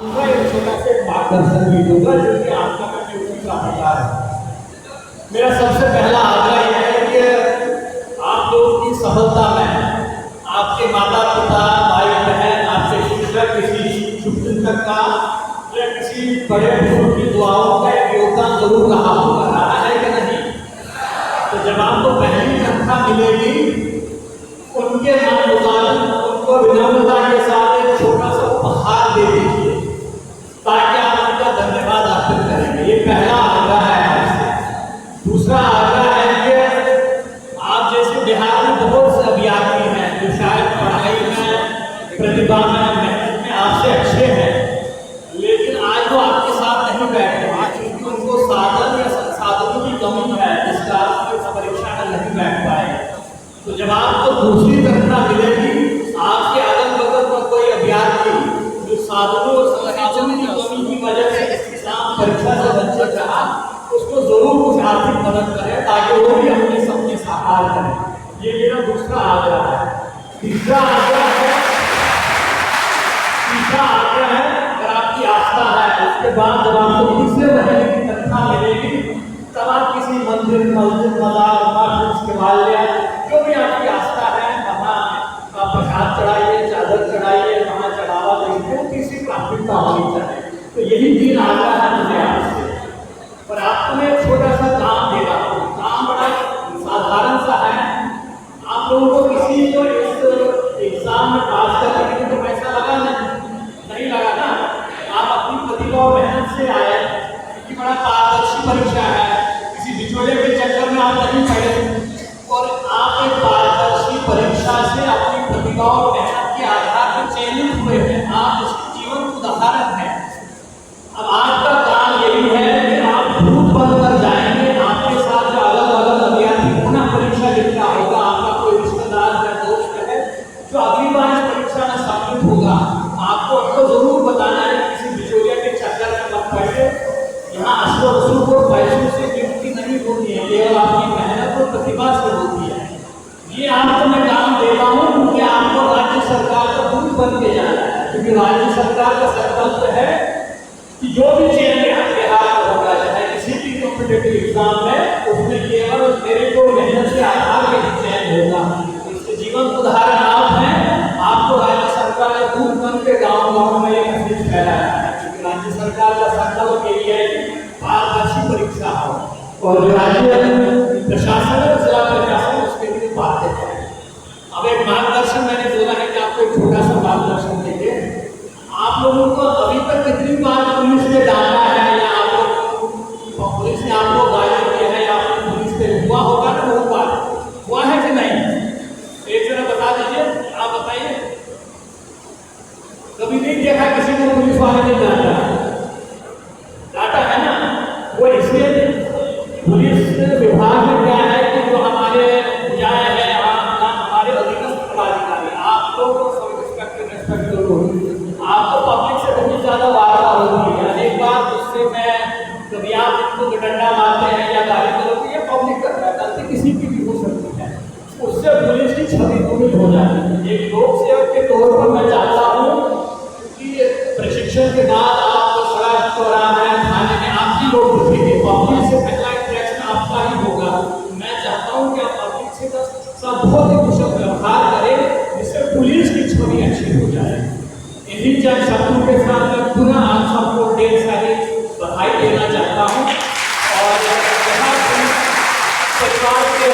मैं एक छोटा सा मार्गदर्शन भी दूंगा जो कि आपका ड्यूटी का अधिकार है। मेरा सबसे पहला आग्रह यह है कि आप लोगों की सफलता में आपके माता पिता, भाई बहन, आपके शिक्षक, किसी शुभचिंतक का या किसी बड़े बुजुर्ग की दुआओं का एक योगदान जरूर रहा होगा, रहा है कि नहीं? तो जब आपको पहली तनख्वाह मिलेगी, उनके नाम उनको विनम्रता के साथ एक छोटा सा उपहार दे दीजिए ताकि आप उनका धन्यवाद अर्पित करेंगे। ये पहला आग्रह है आपसे। दूसरा आग्रह है कि आप जैसे बिहार में बहुत से अभ्यर्थी हैं जो शायद पढ़ाई में, प्रतिभा में, मेहनत में आपसे अच्छे हैं, लेकिन आज वो आपके साथ नहीं बैठे हैं क्योंकि उनको साधन या संसाधनों की कमी है, जिस कारण इस परीक्षा में नहीं बैठ पाए। तो जब आपको दूसरी तनख्वाह मिलेगी, आपके अगल बगल में कोई अभ्यर्थी जो साधनों और संसाधनों की कमी की वजह से एग्जाम परीक्षा से वंचित रहा, उसको जरूर कुछ आर्थिक मदद करें ताकि वो भी अपने सपने साकार करें। ये मेरा दूसरा आग्रह है। तीसरा आग्रह है अगर आपकी आस्था है, उसके बाद जब आपको तीसरे महीने की तनख्वाह मिलेगी तब आप किसी मंदिर, मस्जिद, मजार, मठ, शिवालय, जो भी आपकी आस्था है, वहाँ आप प्रसाद चढ़ाइए, चादर चढ़ाइए, वहाँ चढ़ावा देंगे, किसी प्राथमिकता होनी चाहिए। तो यही 3 आग्रह है मुझे आपसे। पर आपको मैं एक छोटा सा काम दे रहा हूँ। काम बड़ा साधारण सा है। आप लोगों को किसी को इस एग्जाम में पास करने के लिए तो पैसा लगा नहीं लगा ना। आप अपनी प्रतिभा और मेहनत से आए, क्योंकि बड़ा पारदर्शी परीक्षा है, किसी बिचौलिए के चक्कर में आप नहीं पड़े और आप एक पारदर्शी परीक्षा से अपनी प्रतिभा और मेहनत के आधार पर चयनित हुए हैं। आप इसके जीवन को उदाहरण है। अब आपका काम यही है कि आप भूत बनकर जाएंगे। आपके साथ जो अलग अलग अभ्यर्थी पुनः परीक्षा लिखना होगा, आपका कोई रिश्तेदार या दोस्त है जो अगली बार इस परीक्षा में सम्मिलित होगा, आपको उनको जरूर बताना है किसी बिचौलिया के चक्कर में मत पड़िए। यहाँ अश्व को पैसों से गिनती नहीं होती है, केवल आपकी मेहनत और प्रतिभा से होती है। ये आपको मैं काम देता हूँ कि आपको राज्य सरकार का दूत बन के जाना है, क्योंकि राज्य सरकार का संकल्प है कि जो भी चयन बिहार में होगा, चाहे किसी भी कॉम्पिटेटिव एग्जाम में, उसमें केवल मेरिट और मेहनत के आधार पर चयन होगा। इसके जीवन उदाहरण आप हैं। आपको राज्य सरकार का दूत बन के गाँव में ये मैसेज फैलाया है, क्योंकि राज्य सरकार का संकल्प यही है कि पारदर्शी परीक्षा हो और जो राज्य प्रशासन है, जिला प्रशासन, उसके लिए बातें हैं। अब एक मार्गदर्शन मैंने बोला है कि आपको एक छोटा सा मार्गदर्शन देंगे। आप लोगों को अभी तक कितनी बार पुलिस ने डांटा है या आप लोग पुलिस ने आपको गाली दी है या आपको पुलिस पे हुआ होगा ना, बहुत बार हुआ है कि नहीं? एक जरा बता दीजिए, आप बताइए। कभी नहीं देखा किसी को पुलिस वाले ने डांटा है ना? वो इसलिए पुलिस विभाग में क्या है कि जो हमारे न्याय है, हमारे अधीनस्थ पदाधिकारी, आप लोग सब इंस्पेक्टर लोग, आपको पब्लिक से बहुत ज्यादा वार्ता होती है। अनेक बार उससे मैं कभी आप इनको डंडा मारते हैं या गाली करोगे, ये पब्लिक करता है, गलती किसी की भी हो सकती है, उससे पुलिस की छवि धूमिल हो जाती है। एक लोक सेवक के तौर पर मैं चाहता हूँ कि प्रशिक्षण के बाद आपको सड़क, चौराहे, थाने में आपकी लोग दिखेंगे, पब्लिक से पहला इंटरेक्शन आपका ही होगा। मैं चाहता हूँ कि आप पब्लिक से सब बहुत ही कुशल व्यवहार करें, जिससे पुलिस की छवि अच्छी हो जाए। इन्हीं चंद शब्दों के साथ मैं पुनः आप सबको ढेर सारी बधाई देना चाहता हूँ और परिवार के